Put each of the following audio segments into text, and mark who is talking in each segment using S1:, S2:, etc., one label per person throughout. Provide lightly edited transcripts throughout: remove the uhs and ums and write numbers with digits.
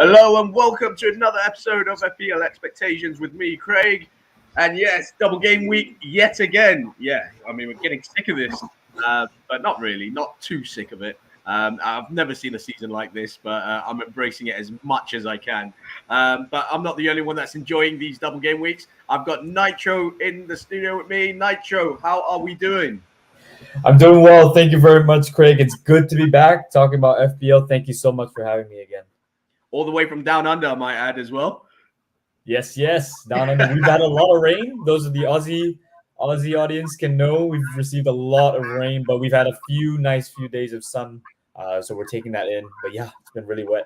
S1: Hello and welcome to another episode of FPL Expectations with me, Craig. And yes, double game week yet again. Yeah, I mean, we're getting sick of this, but not really, not too sick of it. I've never seen a season like this, but I'm embracing it as much as I can. But I'm not the only one that's enjoying these double game weeks. I've got Nitro in the studio with me. Nitro, how are we doing?
S2: I'm doing well. Thank you very much, Craig. It's good to be back talking about FPL. Thank you so much for having me again.
S1: All the way from down under, I might add as well.
S2: Yes. Down under. We've had a lot of rain. Those of the Aussie audience can know we've received a lot of rain, but we've had a few days of sun. So we're taking that in. But yeah, it's been really wet.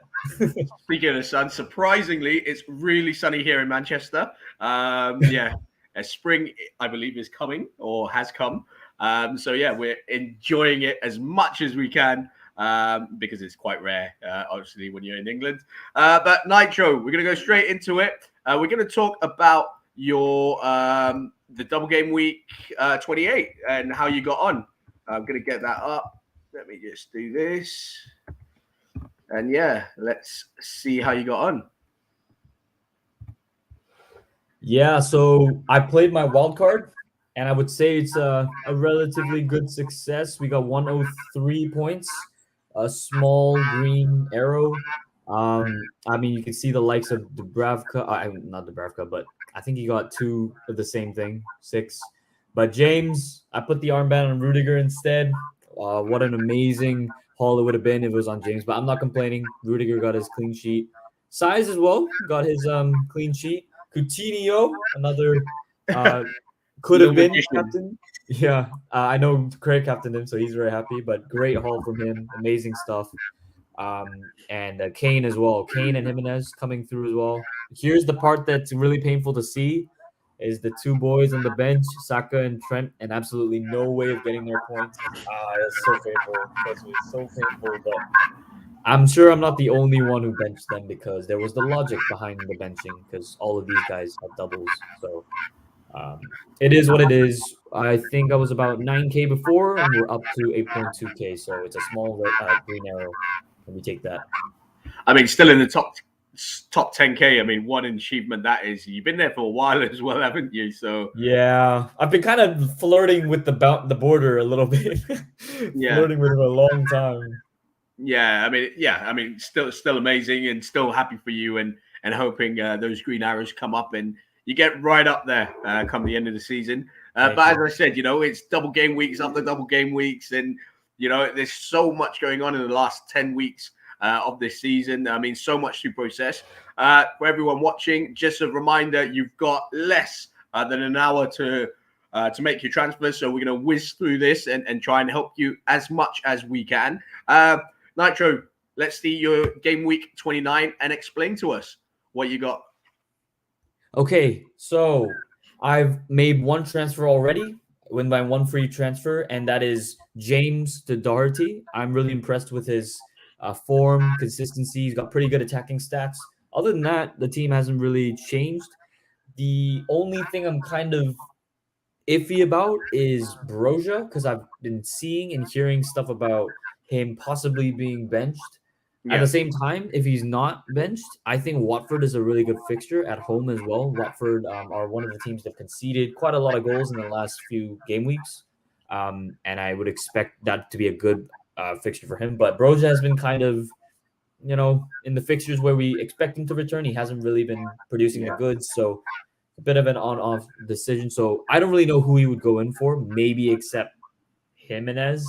S1: Speaking of the sun, surprisingly, it's really sunny here in Manchester. Yeah, spring, I believe, is coming or has come. So yeah, we're enjoying it as much as we can because it's quite rare, obviously, when you're in England. But Nitro, we're going to go straight into it. We're going to talk about your the double game week 28 and how you got on. I'm going to get that up. Let me just do this. And yeah, let's see how you got on.
S2: Yeah, so I played my wild card, and I would say it's a relatively good success. We got 103 points, a small green arrow. I mean, you can see the likes of Dubravka, not Dubravka, but I think he got two of the same thing, 6. But James, I put the armband on Rudiger instead. What an amazing haul it would have been if it was on James, but I'm not complaining. Rudiger got his clean sheet. Size as well got his clean sheet. Coutinho, another could have been captain. Yeah, I know Craig captained him, so he's very happy. But great haul from him, amazing stuff. And Kane as well. Kane and Jimenez coming through as well. Here's the part that's really painful to see: is the two boys on the bench, Saka and Trent, and absolutely no way of getting their points. That's so painful. That's so painful, but. I'm sure I'm not the only one who benched them because there was the logic behind the benching because all of these guys have doubles. So it is what it is. I think I was about 9K before and we're up to 8.2K. So it's a small green arrow. Let me take that.
S1: I mean, still in the top 10K. I mean, what an achievement that is. You've been there for a while as well, haven't you? So
S2: yeah, I've been kind of flirting with the border a little bit.
S1: Yeah.
S2: Flirting with it for a long time.
S1: Yeah, I mean, still amazing, and still happy for you, and hoping those green arrows come up and you get right up there come the end of the season. But as I said, it's double game weeks after double game weeks, and there's so much going on in the last 10 weeks of this season. I mean, so much to process. For everyone watching, just a reminder: you've got less than an hour to make your transfers. So we're going to whiz through this and try and help you as much as we can. Nitro, let's see your game week 29 and explain to us what you got.
S2: Okay, so I've made one transfer already, win by one free transfer, and that is James to Doherty. I'm really impressed with his form, consistency. He's got pretty good attacking stats. Other than that, the team hasn't really changed. The only thing I'm kind of iffy about is Broja because I've been seeing and hearing stuff about him possibly being benched. At the same time, if he's not benched, I think Watford is a really good fixture at home as well. Watford are one of the teams that have conceded quite a lot of goals in the last few game weeks, and I would expect that to be a good fixture for him. But Broja has been kind of, in the fixtures where we expect him to return, he hasn't really been producing the goods. So a bit of an on-off decision. So I don't really know who he would go in for, maybe except Jimenez,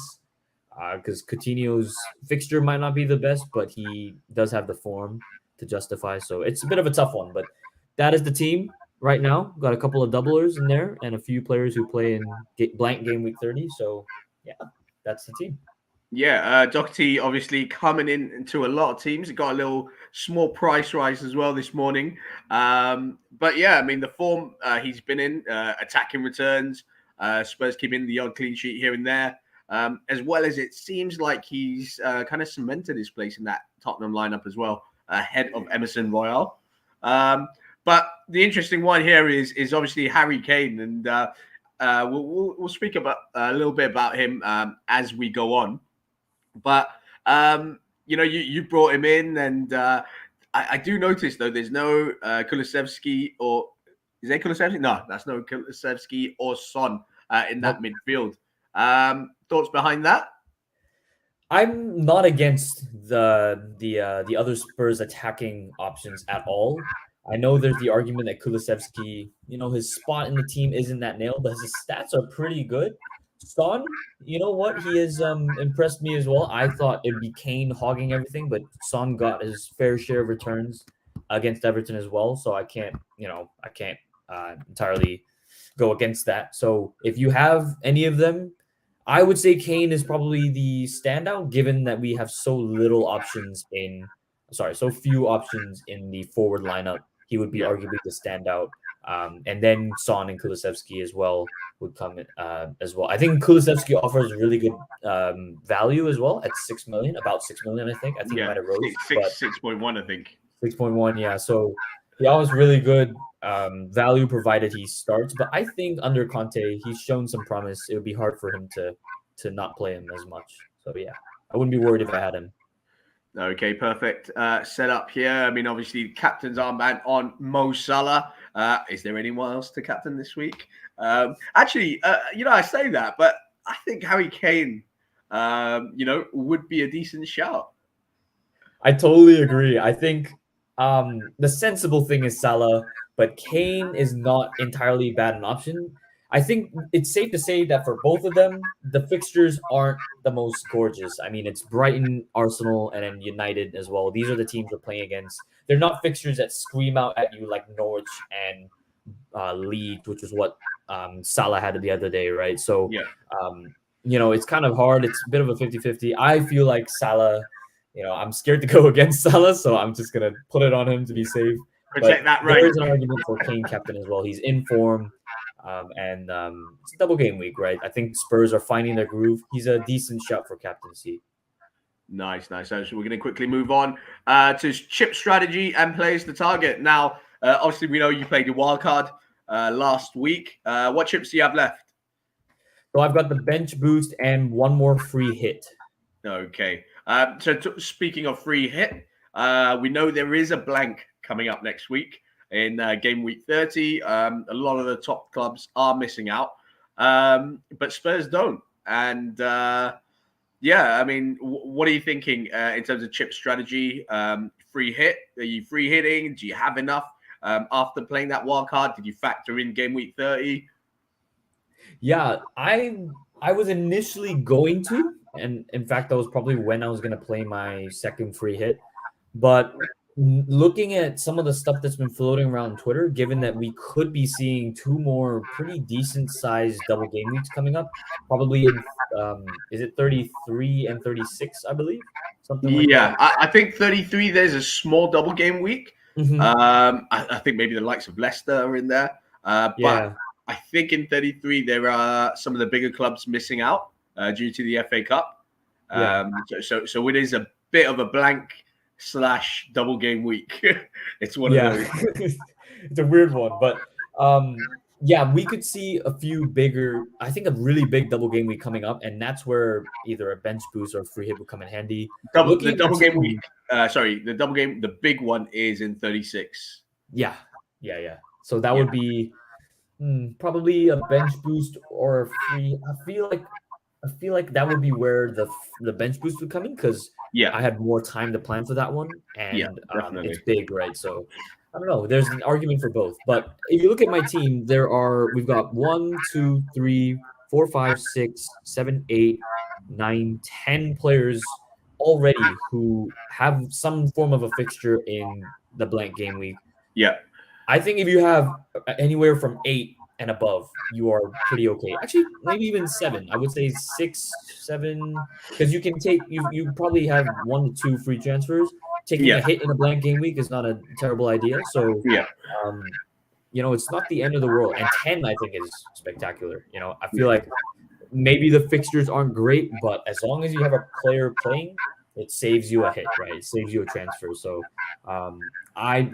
S2: because Coutinho's fixture might not be the best, but he does have the form to justify. So it's a bit of a tough one, but that is the team right now. Got a couple of doublers in there and a few players who play in blank game week 30. So yeah, that's the team.
S1: Yeah, Doherty obviously coming into a lot of teams. It got a little small price rise as well this morning. But yeah, I mean, the form he's been in, attacking returns, Spurs keeping the odd clean sheet here and there, as well as it seems like he's kind of cemented his place in that Tottenham lineup as well, ahead of Emerson Royale. But the interesting one here is obviously Harry Kane, and we'll speak about a little bit about him as we go on. But you brought him in, and I do notice though, there's no Kulusevski or is there Kulusevski? No, that's no Kulusevski or Son in that midfield. Thoughts behind that?
S2: I'm not against the other Spurs attacking options at all. I know there's the argument that Kulusevski, his spot in the team isn't that nailed, but his stats are pretty good. Son, you know what? He has impressed me as well. I thought it'd be Kane hogging everything, but Son got his fair share of returns against Everton as well. So I can't entirely go against that. So if you have any of them, I would say Kane is probably the standout, given that we have so few options in the forward lineup. He would be arguably the standout. And then Son and Kulusevski as well would come in, as well. I think Kulusevski offers really good value as well at 6 million, about 6 million, I think. I think he might have rose.
S1: 6.1, I think.
S2: 6.1, yeah. So he offers really good value provided he starts. But I think under Conte, he's shown some promise. It would be hard for him to not play him as much. So yeah, I wouldn't be worried if I had him.
S1: Okay, perfect setup here. I mean, obviously, captain's armband on Mo Salah. Is there anyone else to captain this week? Actually, I say that, but I think Harry Kane, would be a decent shout.
S2: I totally agree. I think the sensible thing is Salah, but Kane is not entirely bad an option. I think it's safe to say that for both of them, the fixtures aren't the most gorgeous. I mean, it's Brighton, Arsenal, and then United as well. These are the teams we're playing against. They're not fixtures that scream out at you like Norwich and Leeds, which is what Salah had the other day, right? So, it's kind of hard. It's a bit of a 50-50. I feel like Salah, I'm scared to go against Salah, so I'm just going to put it on him to be safe.
S1: Protect that right.
S2: There is an argument for Kane captain as well. He's in form. And it's a double game week, right? I think Spurs are finding their groove. He's a decent shot for captaincy.
S1: Nice. So we're going to quickly move on to chip strategy and players to target. Now, obviously, we know you played your wild card last week. What chips do you have left?
S2: So I've got the bench boost and one more free hit.
S1: Okay. Speaking of free hit, we know there is a blank coming up next week. In game week 30, a lot of the top clubs are missing out, but Spurs don't. And I mean, what are you thinking in terms of chip strategy? Free hit? Are you free hitting? Do you have enough after playing that wild card? Did you factor in game week 30?
S2: Yeah, I was initially going to, and in fact, that was probably when I was going to play my second free hit, but looking at some of the stuff that's been floating around Twitter, given that we could be seeing two more pretty decent sized double game weeks coming up, probably in is it 33 and 36, I believe? Something like that.
S1: I think 33, there's a small double game week. Mm-hmm. I think maybe the likes of Leicester are in there. But I think in 33, there are some of the bigger clubs missing out due to the FA Cup. So it is a bit of a blank / double game week. It's one of those.
S2: It's a weird one, but we could see a few bigger, I think a really big double game week coming up, and that's where either a bench boost or a free hit will come in handy.
S1: The double game, the big one is in 36.
S2: Yeah. So that would be probably a bench boost or a free. I feel like that would be where the bench boost would come in, because I had more time to plan for that one, and it's big, right? So I don't know. There's an argument for both, but if you look at my team, we've got 1, 2, 3, 4, 5, 6, 7, 8, 9, 10 players already who have some form of a fixture in the blank game week.
S1: Yeah,
S2: I think if you have anywhere from 8 and above, you are pretty okay. Actually, maybe even 7. I would say 6, 7, because you can take you probably have 1 to 2 free transfers. Taking a hit in a blank game week is not a terrible idea. So it's not the end of the world. And 10, I think, is spectacular. I feel like maybe the fixtures aren't great, but as long as you have a player playing, it saves you a hit, right? It saves you a transfer. So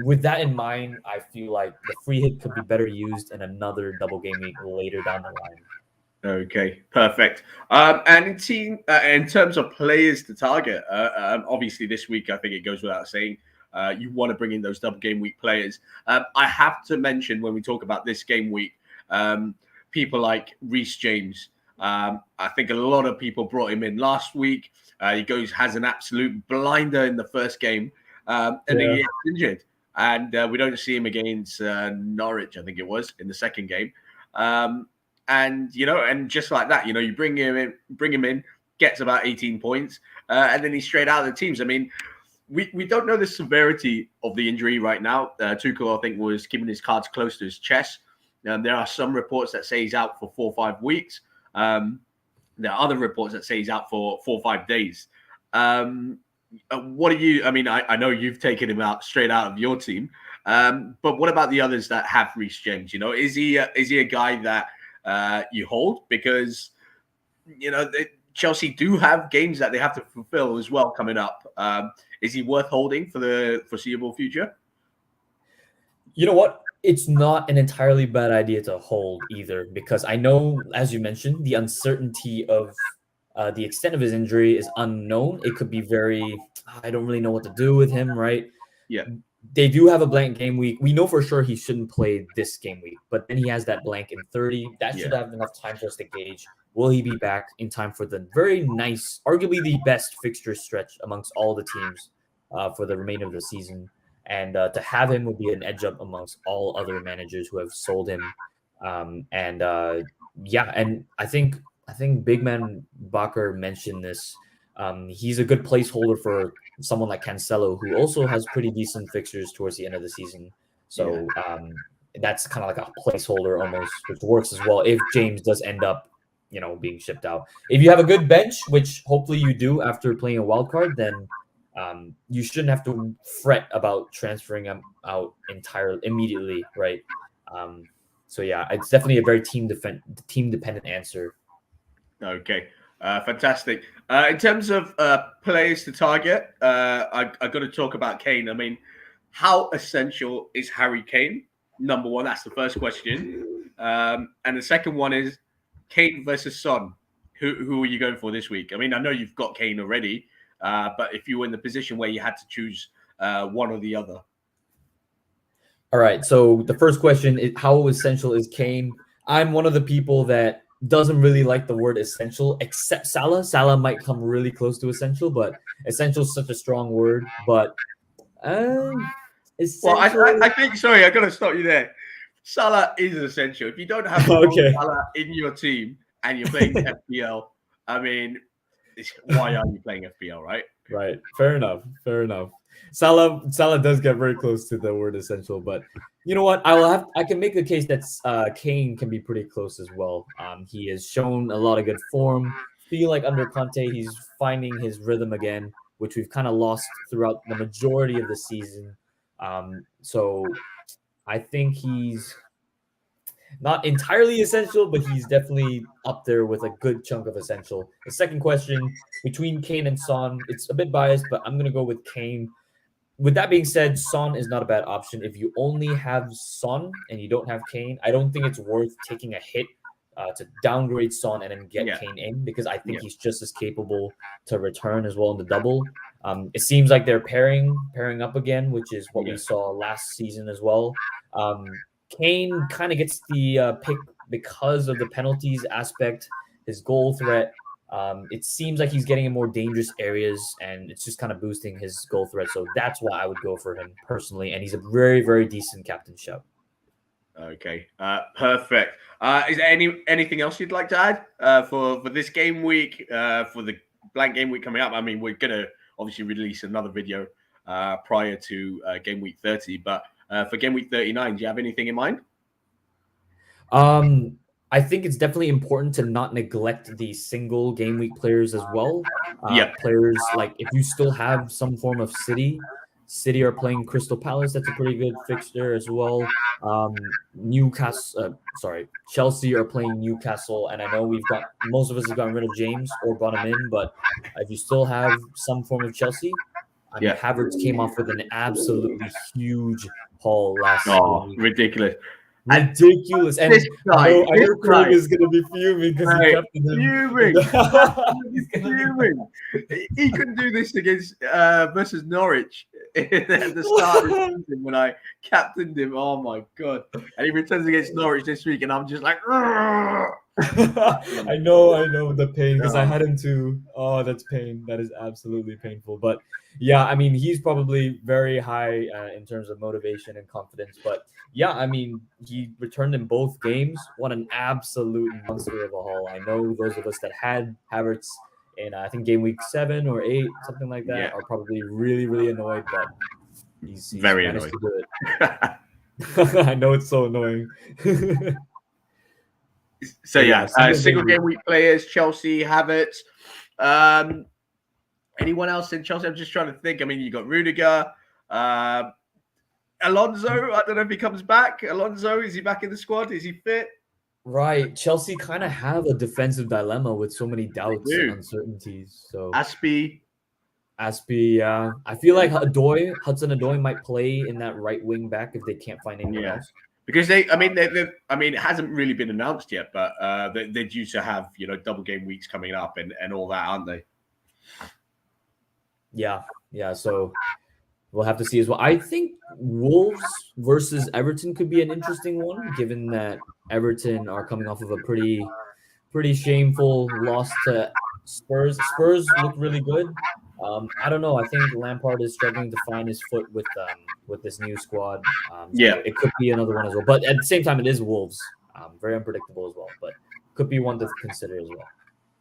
S2: with that in mind, I feel like the free hit could be better used in another double game week later down the line.
S1: Okay, perfect. And in terms of players to target, obviously this week, I think it goes without saying, You want to bring in those double game week players. I have to mention when we talk about this game week, people like Rhys James. I think a lot of people brought him in last week. He has an absolute blinder in the first game, and then he gets injured. And we don't see him against Norwich, I think it was, in the second game. And just like that, you bring him in, gets about 18 points, and then he's straight out of the teams. I mean, we don't know the severity of the injury right now. Tuchel, I think, was keeping his cards close to his chest. There are some reports that say he's out for 4 or 5 weeks. There are other reports that say he's out for 4 or 5 days. What do you? I mean, I know you've taken him out straight out of your team, but what about the others that have Rhys James? Is he a guy that you hold? Because Chelsea do have games that they have to fulfill as well coming up. Is he worth holding for the foreseeable future?
S2: You know what? It's not an entirely bad idea to hold either, because I know, as you mentioned, the uncertainty of the extent of his injury is unknown. It could be I don't really know what to do with him, right?
S1: Yeah.
S2: They do have a blank game week. We know for sure he shouldn't play this game week, but then he has that blank in 30. That should have enough time for us to gauge. Will he be back in time for the very nice, arguably the best fixture stretch amongst all the teams for the remainder of the season? And to have him would be an edge up amongst all other managers who have sold him. And I think Big Man Bakker mentioned this. He's a good placeholder for someone like Cancelo, who also has pretty decent fixtures towards the end of the season. So that's kind of like a placeholder almost, which works as well if James does end up, being shipped out. If you have a good bench, which hopefully you do after playing a wild card, then you shouldn't have to fret about transferring him out immediately, right? It's definitely a very team dependent answer.
S1: Okay, fantastic. In terms of players to target, I got to talk about Kane. I mean, how essential is Harry Kane? Number one, that's the first question. And the second one is Kane versus Son. Who are you going for this week? I mean, I know you've got Kane already, but if you were in the position where you had to choose one or the other.
S2: All right. So the first question is, how essential is Kane? I'm one of the people that doesn't really like the word essential, except Salah. Salah might come really close to essential, but essential is such a strong word. But
S1: well, I think. Sorry, I got to stop you there. Salah is essential. If you don't have Salah in your team and you're playing FPL, I mean, why are you playing FPL, right?
S2: Right. Fair enough. Salah does get very close to the word essential, but you know what? I can make the case that Kane can be pretty close as well. He has shown a lot of good form. Feel like under Conte, he's finding his rhythm again, which we've kind of lost throughout the majority of the season. So I think he's not entirely essential, but he's definitely up there with a good chunk of essential. The second question, between Kane and Son, it's a bit biased, but I'm going to go with Kane. With that being said, Son is not a bad option. If you only have Son and you don't have Kane, I don't think it's worth taking a hit to downgrade Son and then get Kane in, because I think he's just as capable to return as well in the double. It seems like they're pairing up again, which is what we saw last season as well. Kane kind of gets the pick because of the penalties aspect, his goal threat. It seems like he's getting in more dangerous areas, and it's just kind of boosting his goal threat. So that's why I would go for him personally, and he's a very, very decent captain shout.
S1: Okay, perfect. Is there anything else you'd like to add for this game week, for the blank game week coming up? I mean, we're going to obviously release another video prior to game week 30, but for game week 39, do you have anything in mind?
S2: I think it's definitely important to not neglect the single game week players as well. Players like, if you still have some form of City are playing Crystal Palace. That's a pretty good fixture as well. Chelsea are playing Newcastle, and I know most of us have gotten rid of James or brought him in, but if you still have some form of Chelsea, I mean, Havertz came off with an absolutely huge haul last season.
S1: Ridiculous.
S2: And
S1: this guy,
S2: I know Craig is going to be fuming because he kept him.
S1: Fuming. He couldn't do this against versus Norwich. at the start of the season when I captained him. Oh my god! And he returns against Norwich this week, and I'm just like,
S2: I know the pain because I
S1: Oh.
S2: had him too. Oh, that's pain. That is absolutely painful. But yeah, I mean, he's probably very high in terms of motivation and confidence. But yeah, I mean, he returned in both games. What an absolute monster of a haul. I know those of us that had Havertz in I think game week 7 or 8, something like that,
S1: Yeah.
S2: are probably really, really annoyed. But he's
S1: Very
S2: managed
S1: annoyed.
S2: to do it. I know it's so annoying.
S1: So
S2: But
S1: yeah, single
S2: week.
S1: game week players: Chelsea, Havertz. Anyone else in Chelsea? I'm just trying to think. I mean, you got Rudiger, Alonso. I don't know if he comes back. Alonso, is he back in the squad? Is he fit?
S2: Right. Chelsea kind of have a defensive dilemma with so many doubts and uncertainties. So
S1: Aspie,
S2: yeah. I feel like Hudson-Odoi might play in that right wing back if they can't find anyone else.
S1: Because I mean, it hasn't really been announced yet, but they're due to have double game weeks coming up and all that, aren't they?
S2: Yeah. So we'll have to see as well. I think Wolves versus Everton could be an interesting one, given that Everton are coming off of a pretty shameful loss to Spurs. Spurs look really good. I don't know. I think Lampard is struggling to find his foot with this new squad. So it could be another one as well. But at the same time, it is Wolves. Very unpredictable as well, but could be one to consider as well.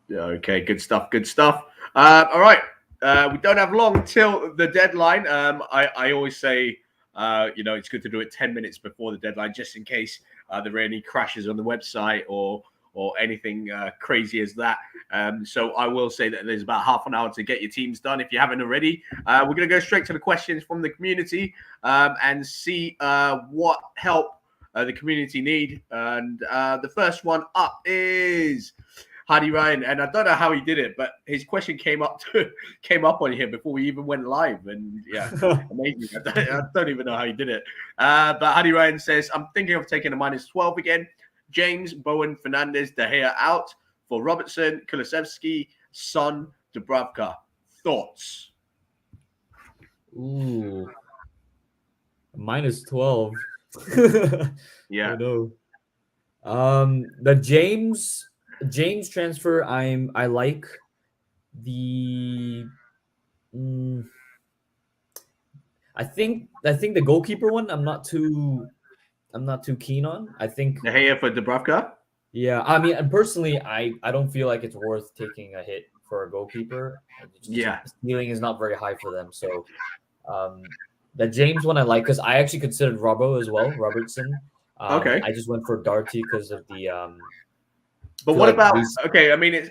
S1: Yeah. Okay. Good stuff. All right. We don't have long till the deadline. I always say, it's good to do it 10 minutes before the deadline, just in case there are any crashes on the website or anything crazy as that. So I will say that there's about half an hour to get your teams done if you haven't already. We're going to go straight to the questions from the community and see what help the community need. And the first one up is Hardy Ryan, and I don't know how he did it, but his question came up on here before we even went live, and yeah, amazing. I don't even know how he did it. But Hardy Ryan says, "I'm thinking of taking a -12 again. James, Bowen, Fernandes, De Gea out for Robertson, Kulusevski, Son, Dubravka. Thoughts?"
S2: Ooh, -12.
S1: Yeah.
S2: Oh, no. The James transfer, I like. The I think the goalkeeper one I'm not too keen on. I think
S1: De Gea for Dubravka.
S2: Yeah, I mean, and personally, I don't feel like it's worth taking a hit for a goalkeeper. Ceiling is not very high for them. So the James one I like because I actually considered Robbo as well, Robertson.
S1: Okay.
S2: I just went for Darty because of the.
S1: But what about? Okay, I mean,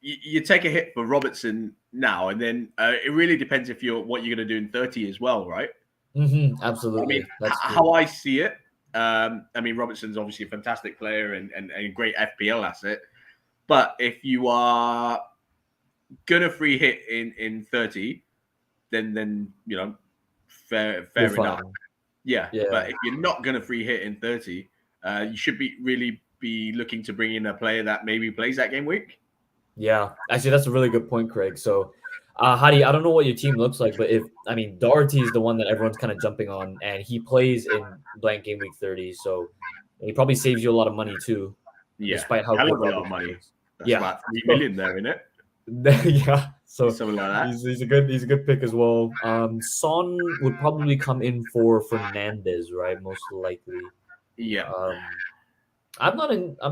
S1: you take a hit for Robertson now, and then it really depends what you're going to do in 30 as well, right?
S2: Mm-hmm, absolutely.
S1: I mean, how I see it. I mean, Robertson's obviously a fantastic player and a great FPL asset. But if you are gonna free hit in 30, then fair enough. Yeah. But if you're not gonna free hit in 30, you should really be looking to bring in a player that maybe plays that game week.
S2: Yeah, actually, that's a really good point, Craig. So, Hadi, I don't know what your team looks like, but Doherty is the one that everyone's kind of jumping on, and he plays in blank game week 30, so he probably saves you a lot of money too.
S1: Yeah,
S2: despite how good
S1: a lot of money. That's about 3 million there, isn't it?
S2: Yeah, so
S1: something like that.
S2: He's a good pick as well. Son would probably come in for Fernandes, right? Most likely.
S1: Yeah.
S2: I'm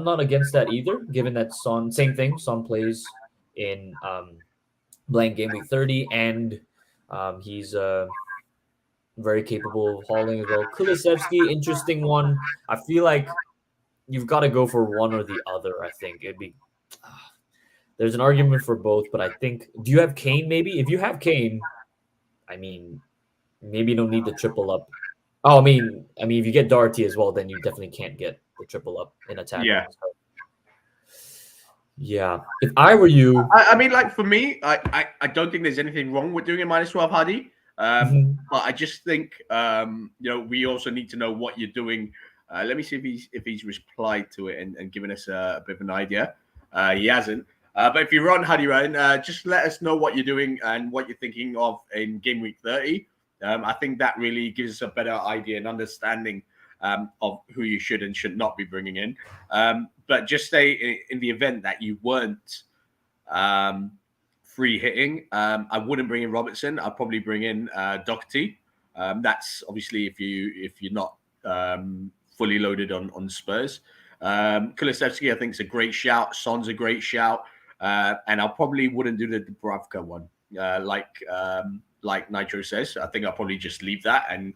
S2: not against that either, given that Son, same thing. Son plays in blank game week 30, and he's very capable of hauling as well. Kulusevski, interesting one. I feel like you've got to go for one or the other. I think it'd be. There's an argument for both, but I think. Do you have Kane? Maybe if you have Kane, I mean, maybe you don't need the triple up. Oh, I mean, if you get Doherty as well, then you definitely can't get the triple up in attack.
S1: Yeah.
S2: So, yeah. If I were you,
S1: I mean, like for me, I don't think there's anything wrong with doing a -12 Hardy. But I just think we also need to know what you're doing. Let me see if he's replied to it and given us a bit of an idea. He hasn't. But if you're on Hardy Ryan, just let us know what you're doing and what you're thinking of in game week 30. I think that really gives us a better idea and understanding of who you should and should not be bringing in. But just say in the event that you weren't free hitting, I wouldn't bring in Robertson. I'd probably bring in Doherty. That's obviously if you're not fully loaded on Spurs. Kulusevski, I think, is a great shout. Son's a great shout, and I probably wouldn't do the Dubravka one, like Nitro says. I think I'll probably just leave that and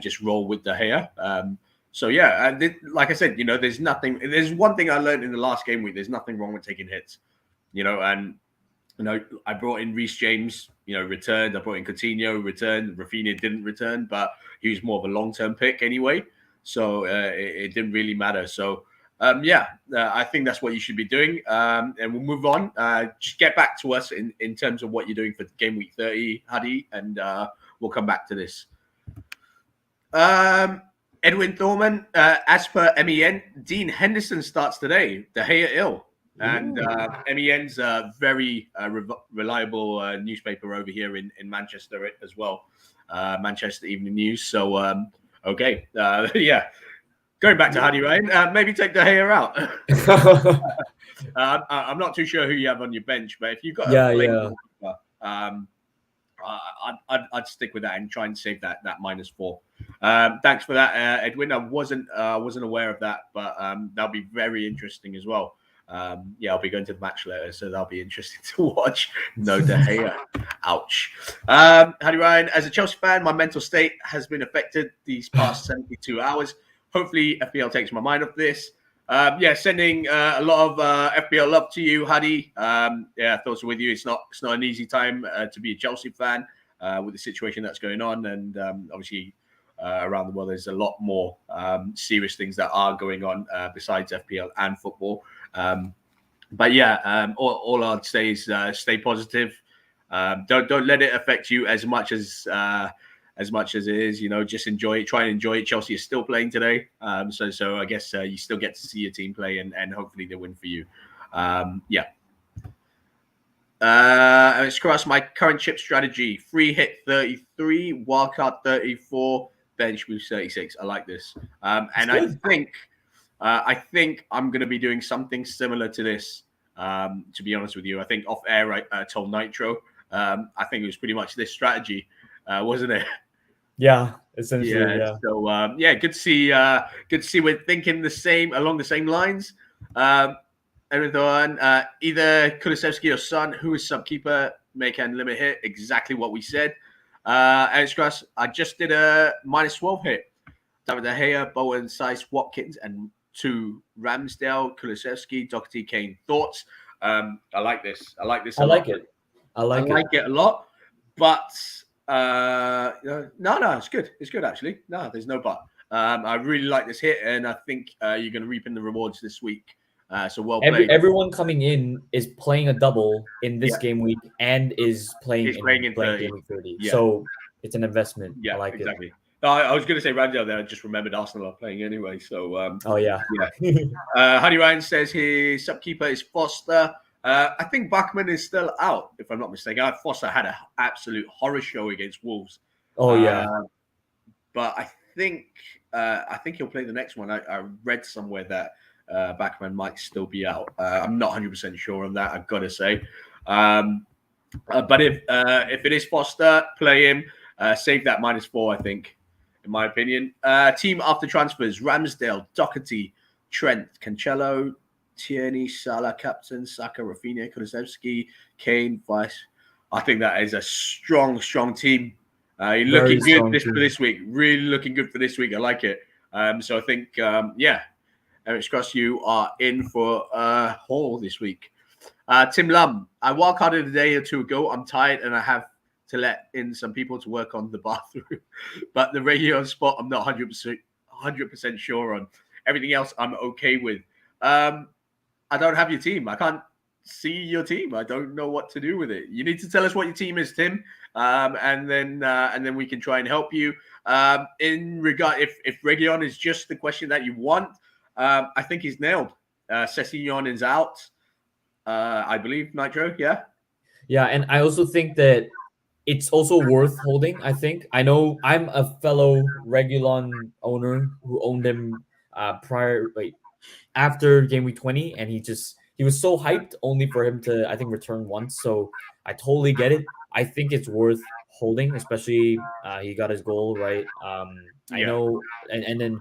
S1: just roll with De Gea. So yeah, and like I said, there's nothing. There's one thing I learned in the last game week. There's nothing wrong with taking hits, and I brought in Rhys James, returned. I brought in Coutinho, returned. Rafinha didn't return, but he was more of a long-term pick anyway. So it didn't really matter. So, I think that's what you should be doing. And we'll move on. Just get back to us in terms of what you're doing for game week 30, Hadi, and we'll come back to this. Edwin Thorman, as per MEN, Dean Henderson starts today. De Gea ill. And MEN's a very reliable newspaper over here in Manchester as well. Manchester Evening News. So, okay. Going back to Hadi Ryan, maybe take De Gea out. I'm not too sure who you have on your bench, but if you've got I'd stick with that and try and save that -4. Thanks for that, Edwin. I wasn't aware of that, but that'll be very interesting as well. I'll be going to the match later, so that'll be interesting to watch. No De Gea. Ouch. Hadi Ryan, as a Chelsea fan, my mental state has been affected these past 72 hours. Hopefully, FPL takes my mind off this. Sending a lot of FPL love to you, Hadi. Thoughts are with you. It's not an easy time to be a Chelsea fan with the situation that's going on, and obviously around the world, there's a lot more serious things that are going on besides FPL and football. All I'd say is stay positive. Don't let it affect you as much as it is. Just enjoy it. Try and enjoy it. Chelsea is still playing today, so I guess you still get to see your team play, and hopefully they win for you. It's across my current chip strategy: free hit 33, wildcard 34, bench boost 36. I like this, I think I'm going to be doing something similar to this. To be honest with you, I think off air I told Nitro. I think it was pretty much this strategy, wasn't it?
S2: Yeah, essentially. Yeah.
S1: So good to see. Good to see we're thinking along the same lines. Everyone, either Kulusevski or Son, who is sub keeper, make and limit hit. Exactly what we said. Alex Grass, I just did a -12 hit. David De Gea, Bowen, Saiss, Watkins, and 2 Ramsdale, Kulusevski, Doherty, Kane. Thoughts? I like this. I like it a lot. But no, it's good. It's good actually. No, there's no but. I really like this hit, and I think you're going to reap in the rewards this week. So well played.
S2: Everyone coming in is playing a double in this game week and is playing in 30. Yeah. So it's an investment.
S1: Yeah,
S2: I like
S1: exactly.
S2: it.
S1: No, I was going to say Ramsdale there. I just remembered Arsenal are playing anyway. So Hadi Ryan says his subkeeper is Foster. I think Bachmann is still out, if I'm not mistaken. Foster had an absolute horror show against Wolves. But I think he'll play the next one. I read somewhere that Bachmann might still be out. I'm not 100% sure on that, I've got to say. But if it is Foster, play him. Save that -4, I think, in my opinion. Team after transfers: Ramsdale, Doherty, Trent, Cancelo, Tierney, Salah, captain, Saka, Rafinha, Kulusevski, Kane, Vice. I think that is a strong team. You're looking good for this week. Really looking good for this week. I like it. So I think, Eric Scross, you are in for a haul this week. Tim Lum, I wildcarded a day or two ago. I'm tired and I have to let in some people to work on the bathroom. But the radio spot, I'm not 100% sure on. Everything else, I'm okay with. I don't have your team. I can't see your team. I don't know what to do with it. You need to tell us what your team is, Tim, and then we can try and help you. In regard, if Region is just the question that you want, I think he's nailed. Sessegnon is out, I believe. Nitro, yeah.
S2: Yeah, and I also think that it's also worth holding. I think. I know I'm a fellow Regulon owner who owned him after game week 20, and he was so hyped only for him to, I think, return once. So I totally get it. I think it's worth holding, especially he got his goal right. I
S1: Yeah,
S2: know, and then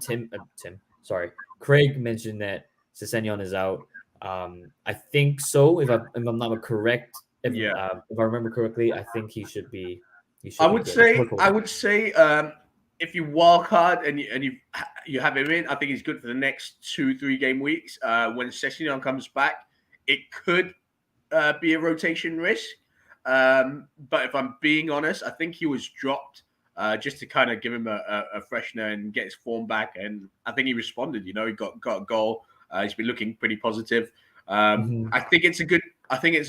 S2: sorry, Craig mentioned that Sessegnon is out. I think so. If I'm not correct,
S1: yeah.
S2: if I remember correctly, I think he
S1: I
S2: should be
S1: would
S2: good. It's worth
S1: say,
S2: holding.
S1: if you wild card and you have him in, I think he's good for the next 2-3 game weeks. When Sessegnon comes back, it could be a rotation risk. But if I'm being honest, I think he was dropped just to kind of give him a freshener and get his form back. And I think he responded. You know, he got a goal. He's been looking pretty positive.
S2: Mhm.
S1: I think it's a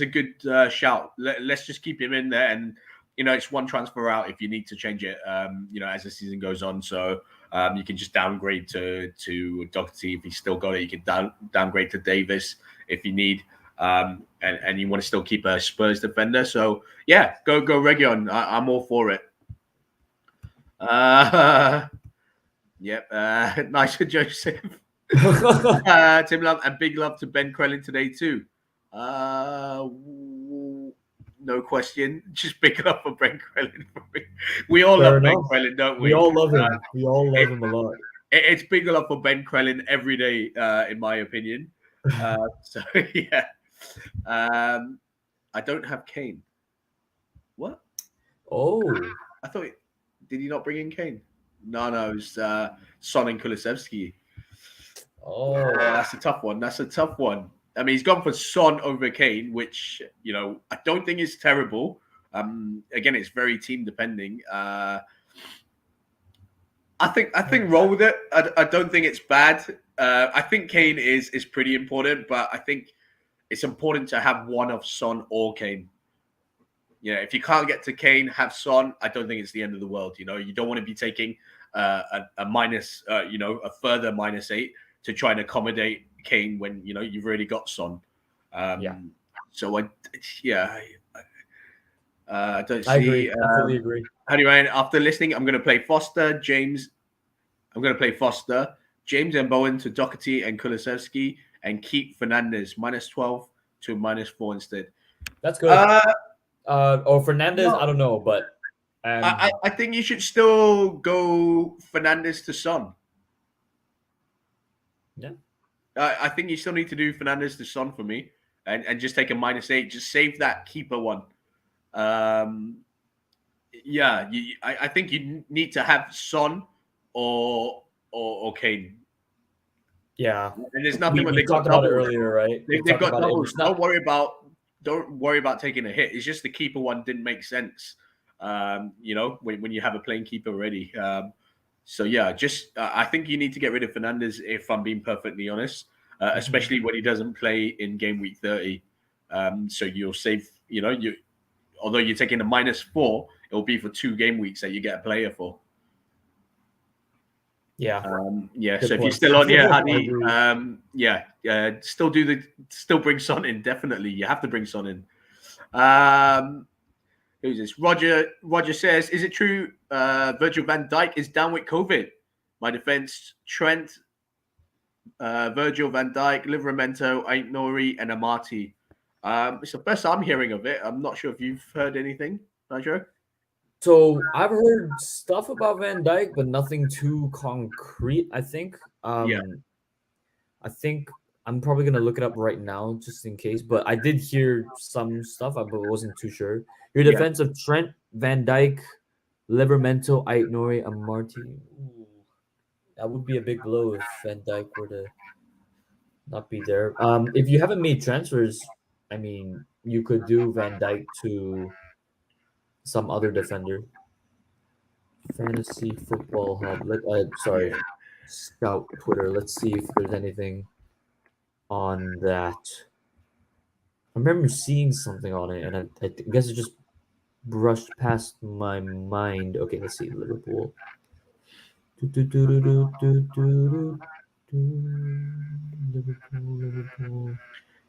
S1: good shout. Let's just keep him in there, and you know, it's one transfer out if you need to change it. You know, as the season goes on, so you can just downgrade to Doherty if he's still got it. You can downgrade to Davis if you need. And you want to still keep a Spurs defender. So yeah, go Region. I'm all for it. Yep. Nice for Joseph. Tim Love and big love to Ben Crellin today too. No question. Just big love for Ben Crellin. We all
S2: Fair
S1: love Ben
S2: enough.
S1: Crellin, don't
S2: We
S1: we?
S2: all love him. We all love
S1: It,
S2: him a lot.
S1: it's big love for Ben Crellin every day, in my opinion. So yeah. I don't have Kane. What?
S2: Oh,
S1: I thought. Did he not bring in Kane? No, it's Son and Kulusevski. Oh,
S2: oh,
S1: that's a tough one. That's a tough one. I mean, he's gone for Son over Kane, which you know I don't think is terrible. Again, it's very team depending. I think roll with it. I don't think it's bad. I think Kane is pretty important, but I think it's important to have one of Son or Kane. Yeah, if you can't get to Kane, have Son. I don't think it's the end of the world. You know, you don't want to be taking a minus, a further -8 to try and accommodate Kane when you know you've already got Son.
S2: yeah.
S1: So I don't
S2: I agree.
S1: see.
S2: I fully agree.
S1: Anyway, after listening, I'm going to play Foster, James. I'm going to play Foster, James and Bowen to Doherty and Kulusevski, and keep Fernandez -12 to -4 instead.
S2: That's good. Or Fernandez,
S1: No.
S2: I don't know, but
S1: I think you should still go Fernandez to Son.
S2: Yeah.
S1: I think you still need to do Fernandez to Son for me, and just take a -8. Just save that keeper one. Yeah, I think you need to have Son or Kane.
S2: Yeah.
S1: And there's nothing when
S2: We
S1: they got
S2: talked about it
S1: doubles.
S2: earlier, right?
S1: They've got
S2: It.
S1: doubles.
S2: It's not,
S1: Don't worry about taking a hit. It's just the keeper one didn't make sense. You know, when you have a playing keeper already. So yeah, just I think you need to get rid of Fernandez if I'm being perfectly honest, especially when he doesn't play in game week 30. So you'll save. You know, although you're taking a -4, it will be for 2 game weeks that you get a player for.
S2: yeah.
S1: Yeah.
S2: Good
S1: So if you're
S2: point.
S1: still on,
S2: I
S1: Hadi,
S2: agree.
S1: still bring Son in. Definitely, you have to bring Son in. Who's this? Roger says, is it true Virgil van Dijk is down with COVID? My defense, Trent, Virgil van Dijk, Livramento, Aït-Nouri, and Amati. It's the first I'm hearing of it. I'm not sure if you've heard anything, Nigel.
S2: So I've heard stuff about Van Dijk, but nothing too concrete, I think.
S1: Yeah.
S2: I think I'm probably gonna look it up right now just in case. But I did hear some stuff, but wasn't too sure. Your
S1: Yeah.
S2: defense of Trent, Van Dijk, Livramento, Aït-Nouri, Amati. Ooh, that would be a big blow if Van Dijk were to not be there. If you haven't made transfers, I mean, you could do Van Dijk to some other defender. Fantasy Football Hub. Sorry, Scout Twitter. Let's see if there's anything on that. I remember seeing something on it, and I guess it just brushed past my mind. Okay, let's see. Liverpool. Liverpool.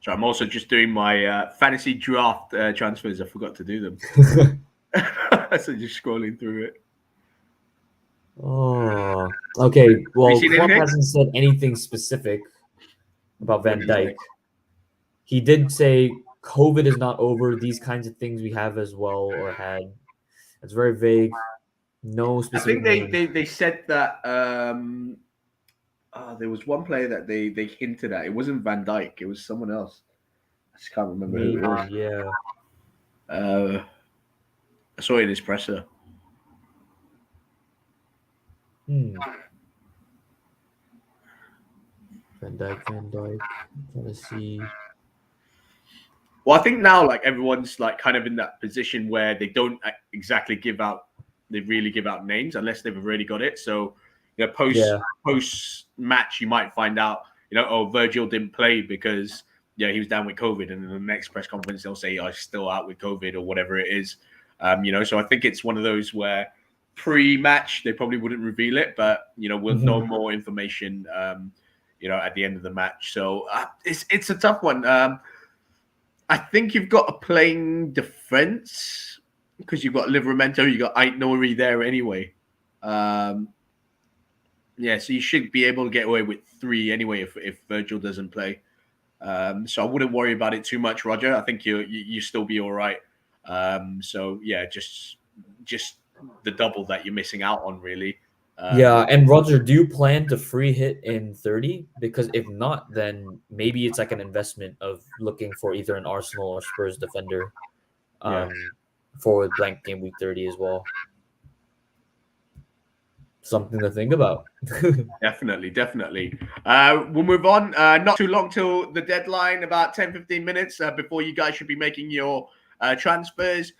S1: So I'm also just doing my fantasy draft transfers. I forgot to do them. So just scrolling through it.
S2: Oh, okay. Well,
S1: seen
S2: Klopp
S1: anything?
S2: hasn't said anything specific about Van
S1: What did he say?
S2: Dijk. He did say COVID is not over. These kinds of things we have as well or had. It's very vague. No
S1: I
S2: specific
S1: think
S2: names.
S1: they said that there was one player that they hinted at. It wasn't Van Dijk. It was someone else. I just can't remember who it
S2: Maybe,
S1: was.
S2: yeah.
S1: I saw it in his presser.
S2: Van Dijk. I'm trying to see.
S1: Well, I think now like everyone's like kind of in that position where they don't exactly really give out names unless they've already got it. So, post match, you might find out, Virgil didn't play because he was down with COVID, and in the next press conference they'll say, "I'm still out with COVID" or whatever it is. So I think it's one of those where pre-match they probably wouldn't reveal it, but we'll know more information, at the end of the match. So it's a tough one. I think you've got a playing defense because you've got Livramento, you've got Ait-Nouri there anyway. So you should be able to get away with 3 anyway if Virgil doesn't play. So I wouldn't worry about it too much, Roger. I think you still be all right. Just the double that you're missing out on, really.
S2: And Roger, do you plan to free hit in 30? Because if not, then maybe it's like an investment of looking for either an Arsenal or Spurs defender for blank game week 30 as well. Something to think about.
S1: Definitely. We'll move on. Not too long till the deadline, about 10-15 minutes before you guys should be making your transfers.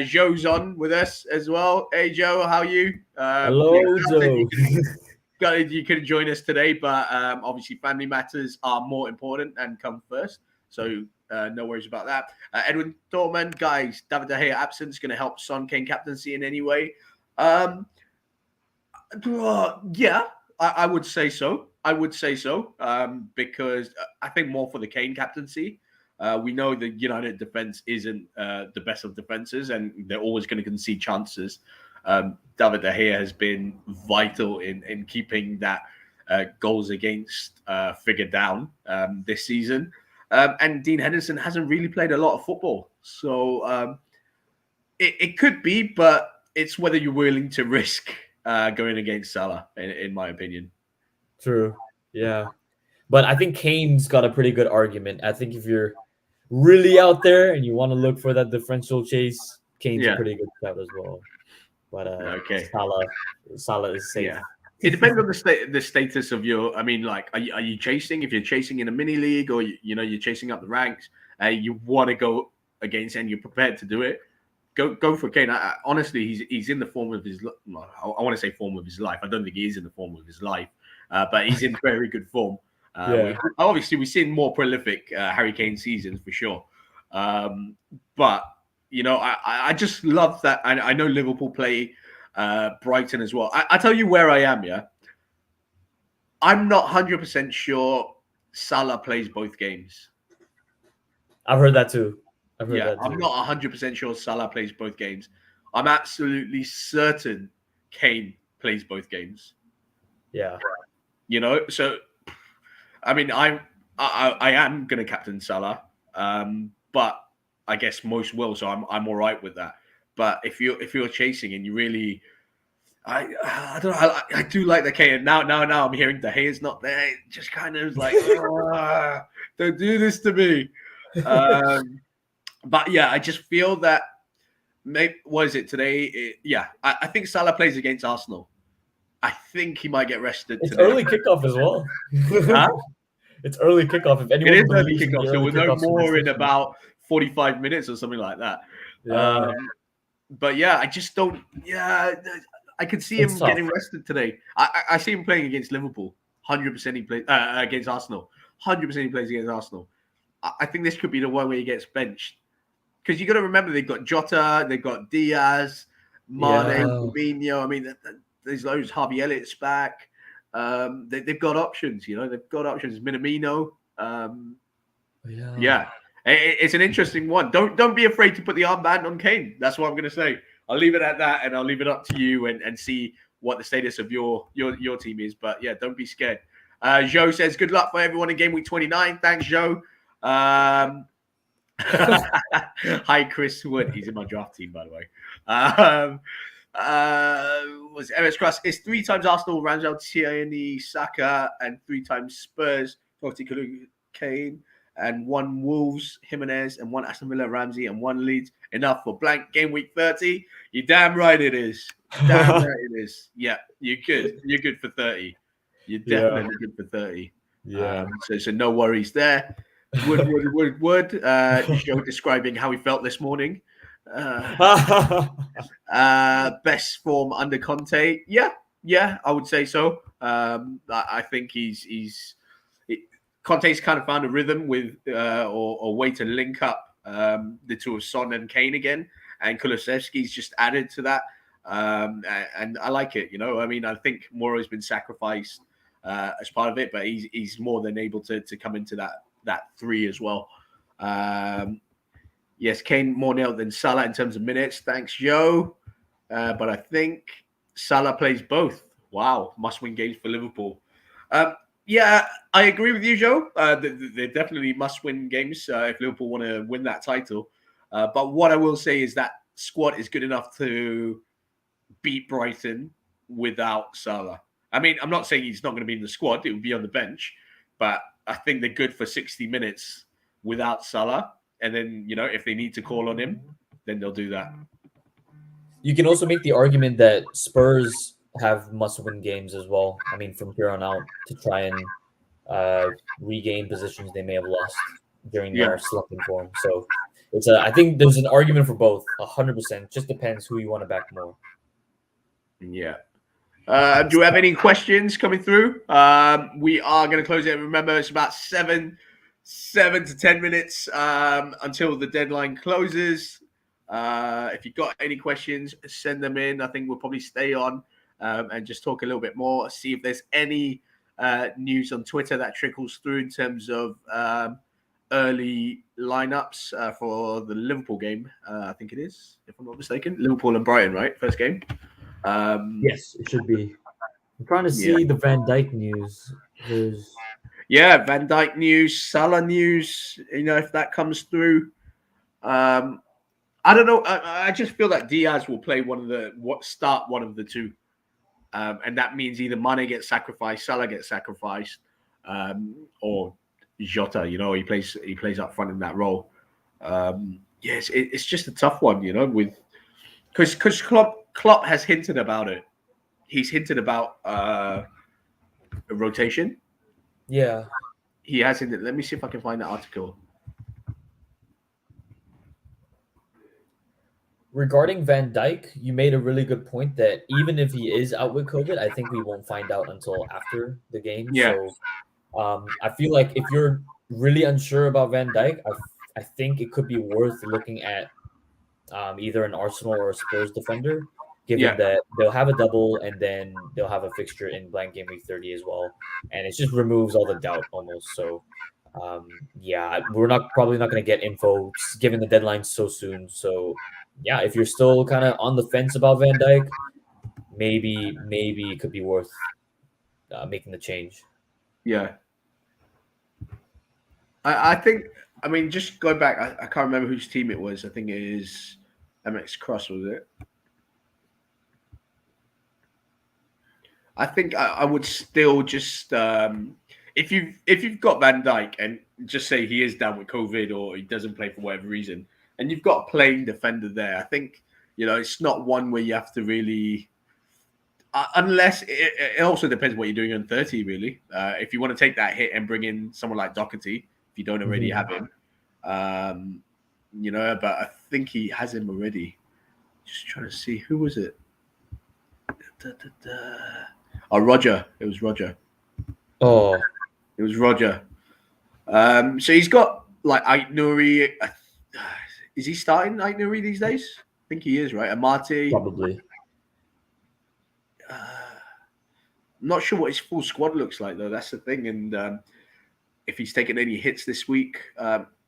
S1: Joe's on with us as well. Hey, Joe, how are you?
S2: Hello, Joe.
S1: You couldn't join us today, but obviously family matters are more important and come first. So no worries about that. Edwin Dorman, guys, David De Gea absence going to help Son Kane captaincy in any way? I would say so. Because I think more for the Kane captaincy. We know the United defense isn't the best of defenses, and they're always going to concede chances. David De Gea has been vital in keeping that goals against figure down this season. And Dean Henderson hasn't really played a lot of football. So it could be, but it's whether you're willing to risk going against Salah, in my opinion.
S2: True. Yeah. But I think Kane's got a pretty good argument. I think if you're really out there and you want to look for that differential chase, Kane's a pretty good shout as well. But Salah is safe.
S1: Yeah. It depends on the status of your. I mean, like, are you chasing? If you're chasing in a mini league, or you're chasing up the ranks, you want to go against, and you're prepared to do it, go for Kane. Honestly, he's in the form of his. I want to say form of his life. I don't think he is in the form of his life, but he's in very good form. Obviously, we've seen more prolific Harry Kane seasons for sure. But I just love that. I know Liverpool play Brighton as well. I tell you where I am. Yeah, I'm not 100% sure Salah plays both games.
S2: I've heard that too.
S1: I'm not 100% sure Salah plays both games. I'm absolutely certain Kane plays both games.
S2: Yeah.
S1: So I mean, I am going to captain Salah, but I guess most will, so I'm all right with that. But if you're chasing and you really, I don't know, I do like the Kane. Now I'm hearing De Gea's not there. It just kind of like, don't do this to me. But yeah, I just feel that. Maybe what is it today? I think Salah plays against Arsenal. I think he might get rested
S2: it's
S1: today.
S2: Early kickoff as well. It's early kickoff. If anyone
S1: it is early kickoff, so we'll know more in about 45 minutes or something like that.
S2: Yeah.
S1: But yeah, I just don't. Yeah, I could see him getting rested today. I see him playing against Liverpool. 100% he plays against Arsenal. 100% he plays against Arsenal. I think this could be the one where he gets benched. Because you got to remember, they've got Jota, they've got Diaz, Mane, Fabinho. I mean, there's loads. Harvey Elliott's back. They've got options. They've got options. Minamino. It's an interesting one. Don't be afraid to put the armband on Kane. That's what I'm going to say. I'll leave it at that, and I'll leave it up to you and see what the status of your team is. But yeah, don't be scared. Joe says, good luck for everyone in game week 29. Thanks, Joe. Hi, Chris Wood. He's in my draft team, by the way. Was MS Cross? It's 3 times Arsenal, Ramsdale, Tierney, Saka, and 3 times Spurs, particularly Kane, and 1 Wolves, Jimenez, and 1 Aston Villa, Ramsey, and 1 Leeds. Enough for blank game week 30. You're damn right it is. Damn right it is. Yeah, you're good. You're good for 30. You're definitely good for 30.
S2: Yeah.
S1: So no worries there. Wood. Joe describing how he felt this morning. Best form under Conte. Yeah, I would say so. I think Conte's kind of found a rhythm with or way to link up the two of Son and Kane again, and Kulusevski's just added to that. And I like it. I mean, I think Moro's been sacrificed as part of it, but he's more than able to come into that 3 as well. Yes, Kane more nailed than Salah in terms of minutes. Thanks, Joe. But I think Salah plays both. Wow, must-win games for Liverpool. Yeah, I agree with you, Joe. They're definitely must-win games if Liverpool want to win that title. But what I will say is that squad is good enough to beat Brighton without Salah. I mean, I'm not saying he's not going to be in the squad. It would be on the bench. But I think they're good for 60 minutes without Salah. And then, if they need to call on him, then they'll do that.
S2: You can also make the argument that Spurs have must-win games as well. I mean, from here on out, to try and regain positions they may have lost during their slumping form. So I think there's an argument for both, 100%. Just depends who you want to back more.
S1: Yeah. Do you have any questions coming through? We are going to close it. Remember, it's about 7 to 10 minutes until the deadline closes. If you've got any questions, send them in. I think we'll probably stay on and just talk a little bit more, see if there's any news on Twitter that trickles through in terms of early lineups for the Liverpool game. I think it is, if I'm not mistaken. Liverpool and Brighton, right? First game.
S2: Yes, it should be. I'm trying to see the Van Dijk news.
S1: Van Dijk news, Salah news. If that comes through, I don't know. I just feel that Diaz will play start one of the two, and that means either Mane gets sacrificed, Salah gets sacrificed, or Jota. He plays up front in that role. Yes, it's just a tough one. Because Klopp has hinted about it. He's hinted about a rotation.
S2: Yeah.
S1: He has hinted. Let me see if I can find that article.
S2: Regarding Van Dijk, you made a really good point that even if he is out with COVID, I think we won't find out until after the game.
S1: Yeah.
S2: So I feel like if you're really unsure about Van Dijk, I think it could be worth looking at either an Arsenal or a Spurs defender, given that they'll have a double and then they'll have a fixture in blank game week 30 as well. And it just removes all the doubt almost. So, we're probably not going to get info given the deadline so soon. So, yeah, if you're still kind of on the fence about Van Dijk, maybe it could be worth making the change.
S1: Yeah. I think, just going back, I can't remember whose team it was. I think it is MX Cross, was it? I think I would still just if you've got Van Dijk and just say he is down with COVID or he doesn't play for whatever reason, and you've got a playing defender there, I think it's not one where you have to really. Unless it also depends what you're doing on 30, really. If you want to take that hit and bring in someone like Doherty, if you don't already have him, but I think he has him already. Just trying to see, who was it? Oh, Roger. It was Roger.
S2: Oh,
S1: it was Roger. So he's got like Ait Nouri. Is he starting Ait Nouri these days? I think he is, right? Amati.
S2: Probably.
S1: I'm not sure what his full squad looks like, though. That's the thing. And if he's taken any hits this week,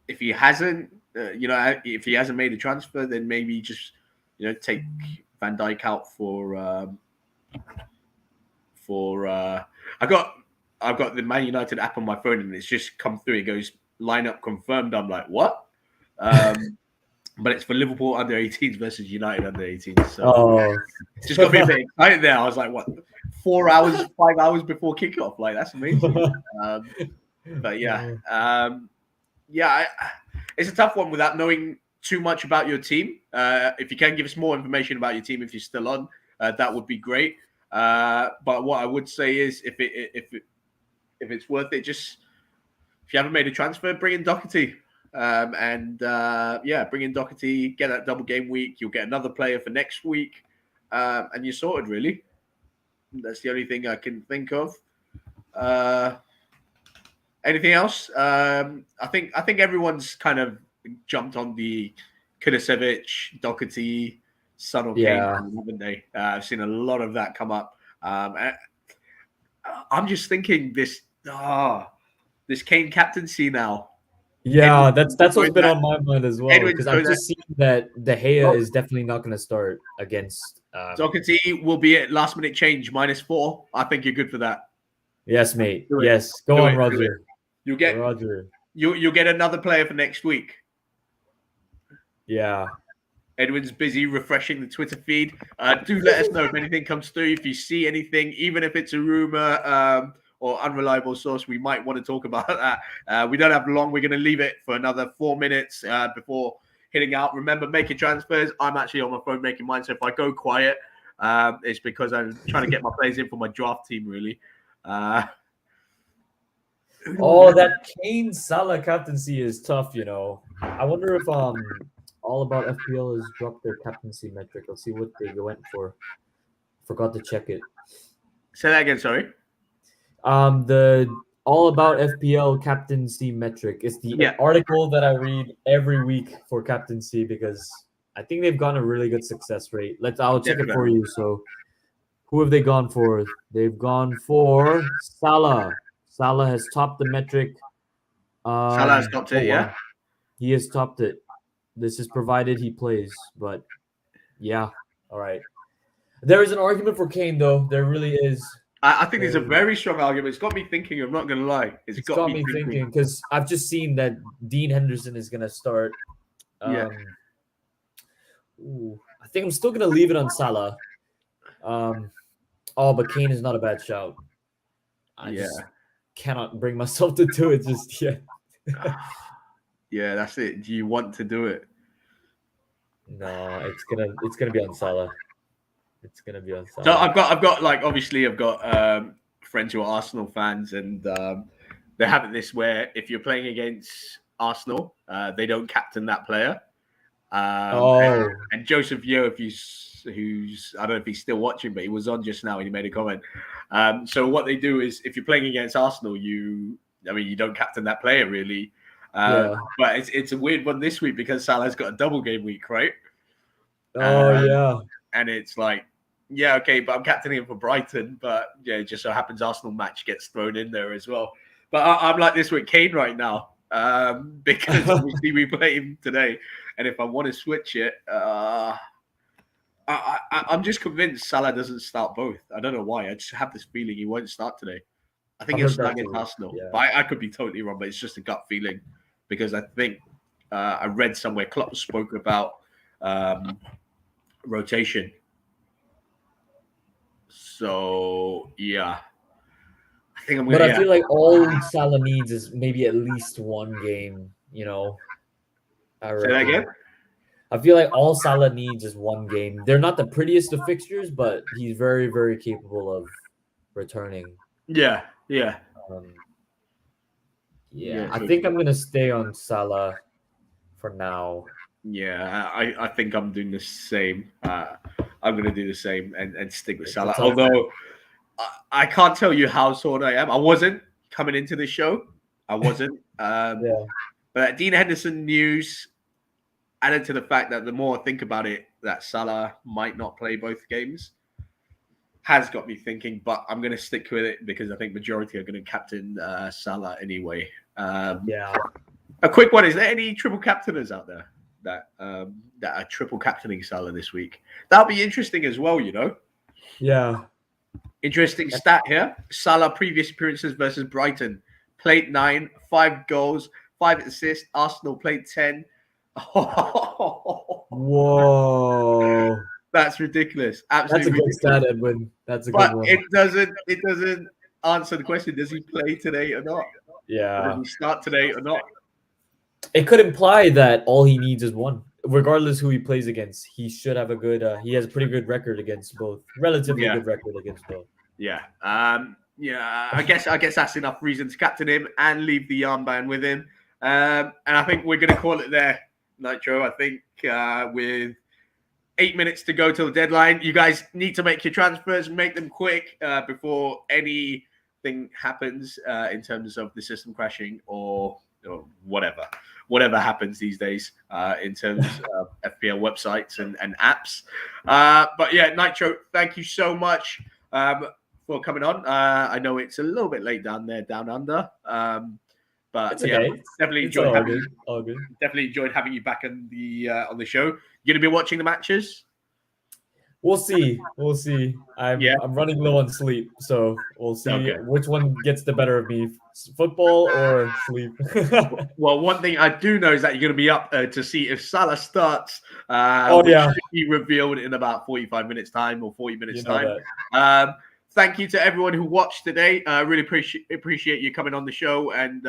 S1: if he hasn't, if he hasn't made a transfer, then maybe just, take Van Dijk out for I've got the Man United app on my phone and it's just come through. It goes lineup confirmed. I'm like, what? But it's for Liverpool under 18s versus United under 18s. So just got me a bit excited there. I was like, what? 4 hours, 5 hours before kickoff? Like, that's amazing. But yeah, it's a tough one without knowing too much about your team. If you can give us more information about your team, if you're still on, that would be great. But what I would say is, if it's worth it, just if you haven't made a transfer, bring in Doherty. Bring in Doherty, get that double game week. You'll get another player for next week, and you're sorted. Really, that's the only thing I can think of. Anything else? I think everyone's kind of jumped on the Kulisevich, Doherty, Son of Kane, haven't they? I've seen a lot of that come up. I'm just thinking this Kane captaincy now.
S2: Yeah, that's what's been on my mind as well, because I've just seen that De Gea is definitely not going to start against.
S1: Doherty will be at last minute change -4. I think you're good for that.
S2: Yes, mate. Yes, go on, Roger.
S1: You'll get
S2: Roger.
S1: You'll get another player for next week.
S2: Yeah.
S1: Edwin's busy refreshing the Twitter feed. Do let us know if anything comes through. If you see anything, even if it's a rumor or unreliable source, we might want to talk about that. We don't have long. We're going to leave it for another 4 minutes before hitting out. Remember, making transfers. I'm actually on my phone making mine. So if I go quiet, it's because I'm trying to get my players in for my draft team, really.
S2: That Kane Salah captaincy is tough, I wonder if All About FPL has dropped their captaincy metric. Let's see what they went for. Forgot to check it.
S1: Say that again, sorry.
S2: The All About FPL captaincy metric is the article that I read every week for captaincy, because I think they've gotten a really good success rate. I'll check it for you. So who have they gone for? They've gone for Salah. Salah has topped the metric.
S1: Salah has topped it, yeah?
S2: He has topped it. This is provided he plays, but yeah, all right. There is an argument for Kane, though. There really is.
S1: I think there's a very strong argument. It's got me thinking. I'm not going to lie. It's got me thinking,
S2: because I've just seen that Dean Henderson is going to start. I think I'm still going to leave it on Salah. But Kane is not a bad shout. I just cannot bring myself to do it just yet.
S1: Yeah, that's it. Do you want to do it?
S2: No, it's gonna be on Salah. It's gonna be on Salah.
S1: So I've got friends who are Arsenal fans, and they're having this where if you're playing against Arsenal, they don't captain that player. And Joseph Yeo, who's I don't know if he's still watching, but he was on just now and he made a comment. So what they do is, if you're playing against Arsenal, you don't captain that player really. But it's a weird one this week because Salah's got a double game week, right? And it's like, okay, but I'm captaining him for Brighton, but it just so happens Arsenal match gets thrown in there as well. But I'm like this with Kane right now, because obviously we play him today, and if I want to switch it, I'm just convinced Salah doesn't start both. I don't know why. I just have this feeling he won't start today. I think he'll start against Arsenal, but I could be totally wrong. But it's just a gut feeling, because I think I read somewhere Klopp spoke about rotation. So I think I'm gonna.
S2: But I feel like all Salah needs is maybe at least one game.
S1: Say that again.
S2: I feel like all Salah needs is one game. They're not the prettiest of fixtures, but he's very, very capable of returning.
S1: Yeah.
S2: I think I'm gonna stay on Salah for now.
S1: Yeah, I think I'm doing the same. I'm going to do the same and stick with Salah. Although I can't tell you how sore I am. I wasn't coming into this show. I wasn't. But Dean Henderson news added to the fact that the more I think about it, that Salah might not play both games, has got me thinking. But I'm going to stick with it because I think majority are going to captain Salah anyway. A quick one. Is there any triple captainers out there? that are triple captaining Salah this week. That'll be interesting as well, you know.
S2: Yeah.
S1: Interesting stat here. Salah previous appearances versus Brighton. Played 9, 5 goals, 5 assists. Arsenal played 10.
S2: Whoa.
S1: That's ridiculous.
S2: That's a
S1: Absolutely
S2: good
S1: ridiculous.
S2: stat, Edwin. That's a good
S1: But
S2: one.
S1: it doesn't answer the question. Does he play today or not?
S2: Yeah.
S1: Or does he start today or not?
S2: It could imply that all he needs is one. Regardless who he plays against, he should have a good he has a pretty good record against both. Relatively good record against both.
S1: Yeah. I guess that's enough reason to captain him and leave the armband with him. And I think we're gonna call it there, Nitro. I think with 8 minutes to go till the deadline, you guys need to make your transfers, make them quick before anything happens in terms of the system crashing or whatever happens these days in terms of FPL websites and apps. But yeah, Nitro, thank you so much for coming on. I know it's a little bit late down there, down under. But
S2: it's okay.
S1: Definitely enjoyed having you back on the show. You're gonna be watching the matches?
S2: We'll see. I'm running low on sleep, so we'll see which one gets the better of me, football or sleep.
S1: Well, one thing I do know is that you're going to be up to see if Salah starts. Should be revealed in about 45 minutes time or 40 minutes time. Thank you to everyone who watched today. I really appreciate you coming on the show and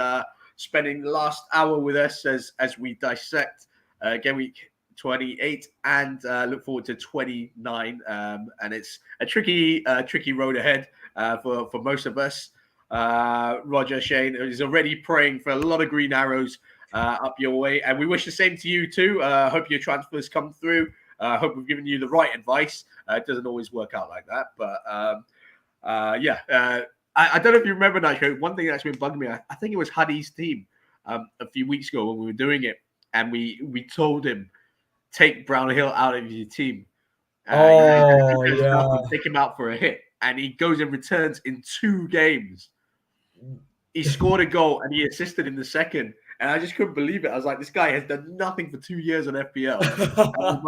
S1: spending the last hour with us as we dissect game week 28 and look forward to 29. And it's a tricky road ahead for most of us. Roger Shane is already praying for a lot of green arrows up your way, and we wish the same to you too. Hope your transfers come through. Hope we've given you the right advice. It doesn't always work out like that, but I don't know if you remember, Nitro. One thing that's been bugging me, I think it was Huddy's team a few weeks ago when we were doing it, and we told him, take Brownhill out of your team. Take him out for a hit, and he goes and returns in 2 games. He scored a goal and he assisted in the second, and I just couldn't believe it. I was like, this guy has done nothing for 2 years on FPL. The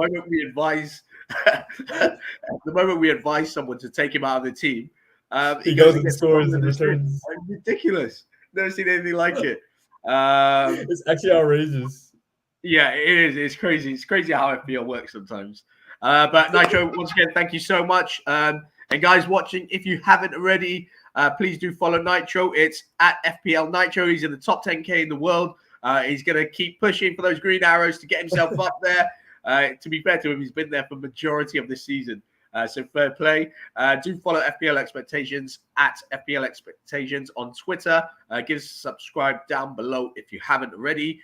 S1: moment we advise someone to take him out of the team,
S2: he goes and scores and returns.
S1: Ridiculous. Never seen anything like it.
S2: It's actually outrageous.
S1: Yeah, it is. It's crazy. It's crazy how FPL works sometimes. But Nitro, once again, thank you so much. And guys watching, if you haven't already, please do follow Nitro. It's at FPL Nitro. He's in the top 10K in the world. He's going to keep pushing for those green arrows to get himself up there. To be fair to him, he's been there for the majority of the season. So fair play. Do follow FPL Expectations at FPL Expectations on Twitter. Give us a subscribe down below if you haven't already.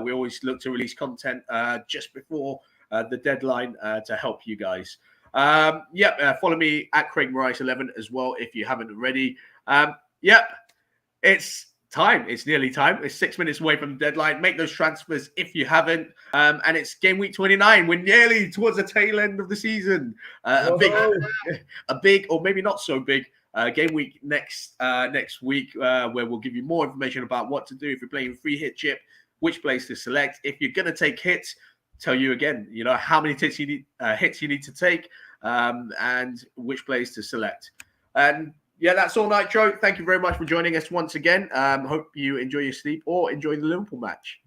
S1: We always look to release content just before the deadline to help you guys. Follow me at Craig Morris 11 as well if you haven't already. It's time. It's nearly time. It's 6 minutes away from the deadline. Make those transfers if you haven't. And it's game week 29. We're nearly towards the tail end of the season. A big, or maybe not so big, game week next week, where we'll give you more information about what to do if you're playing free hit chip, which plays to select. If you're going to take hits, tell you again, how many hits you need to take, and which plays to select. And that's all, Nitro. Thank you very much for joining us once again. Hope you enjoy your sleep or enjoy the Liverpool match.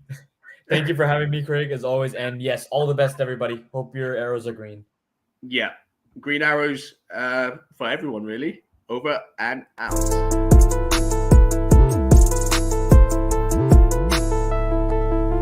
S2: Thank you for having me, Craig, as always. And yes, all the best, everybody. Hope your arrows are green.
S1: Yeah, green arrows for everyone, really. Over and out.